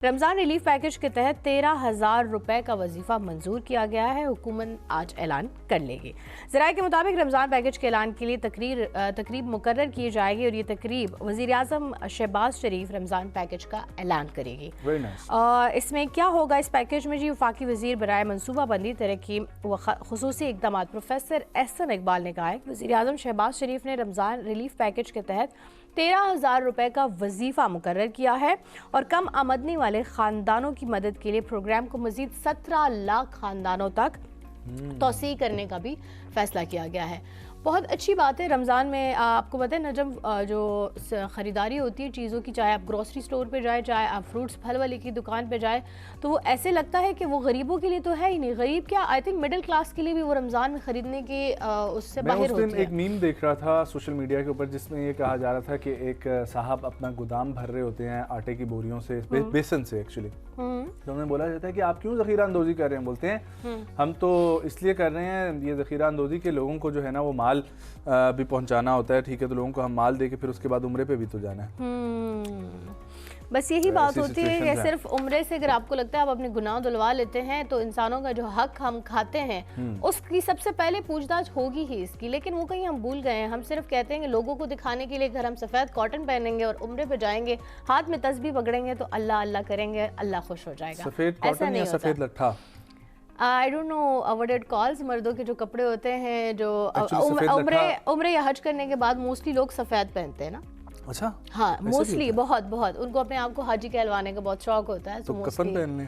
رمضان relief package کے تحت 13,000 روپے کا وظیفہ منظور کیا گیا ہے۔ حکومت آج اعلان کر لے گی۔ ذرائع کے مطابق رمضان پیکج کے اعلان کے لیے تقریب مقرر کی جائے گی اور یہ تقریب وزیر اعظم شہباز شریف رمضان پیکج کا اعلان کرے گی۔ اس میں کیا ہوگا اس پیکج میں؟ وفاقی وزیر برائے منصوبہ بندی، ترقی و خصوصی اقدامات پروفیسر احسن اقبال نے کہا ہے کہ وزیر اعظم شہباز شریف نے رمضان ریلیف پیکج کے تحت 13,000 روپے کا وظیفہ مقرر کیا ہے اور کم آمدنی والے خاندانوں کی مدد کے لیے پروگرام کو مزید 17 لاکھ خاندانوں تک توسیع کرنے کا بھی فیصلہ کیا گیا ہے۔ بہت اچھی بات ہے۔ رمضان میں آپ کو پتہ ہے نجم، جو خریداری ہوتی ہے چیزوں کی، چاہے آپ گروسری سٹور پہ جائیں، چاہے آپ فروٹس پھل والے کی دکان پہ جائیں، تو وہ ایسے لگتا ہے کہ وہ غریبوں کے لیے تو ہے ہی نہیں۔ غریب کیا، آئی تھنک مڈل کلاس کے لیے بھی وہ رمضان میں خریدنے کے اس سے باہر ہوتی ہے۔ میں اس دن ایک میم دیکھ رہا تھا سوشل میڈیا کے اوپر جس میں یہ کہا جا رہا تھا کہ ایک صاحب اپنا گودام بھر رہے ہوتے ہیں آٹے کی بوریوں سے، بیسن سے ایکچولی، تو انہیں بولا جاتا ہے کہ آپ کیوں ذخیرہ اندوزی کر رہے ہیں؟ بولتے ہیں ہم تو اس لیے کر رہے ہیں یہ ذخیرہ اندوزی کہ لوگوں کو جو ہے نا وہ مال بھی پہنچانا ہوتا ہے، ٹھیک ہے، تو لوگوں کو ہم مال دے کے پھر اس کے بعد عمرے پہ بھی تو جانا ہے۔ بس یہی بات ہوتی ہے کہ صرف عمرے سے اگر آپ کو لگتا ہے آپ اپنے گناہ دھلوا لیتے ہیں تو انسانوں کا جو حق ہم کھاتے ہیں اس کی سب سے پہلے پوچھ تاچھ ہوگی ہی اس کی، لیکن وہ کہیں ہم بھول گئے ہیں۔ ہم صرف کہتے ہیں کہ لوگوں کو دکھانے کے لیے اگر ہم سفید کاٹن پہنیں گے اور عمرے پہ جائیں گے، ہاتھ میں تسبیح پکڑیں گے تو اللہ اللہ کریں گے، اللہ خوش ہو جائے گا۔ سفید کاٹن یا سفید لٹھا؟ I don't know what it calls۔ مردوں کے جو کپڑے ہوتے ہیں جو عمرے یا حج کرنے کے بعد موسٹلی لوگ سفید پہنتے ہیں نا۔ اچھا، ہاں موسٹلی، بہت ان کو اپنے آپ کو حاجی کہلوانے کا بہت شوق ہوتا ہے۔ تو کفن پہن لیں۔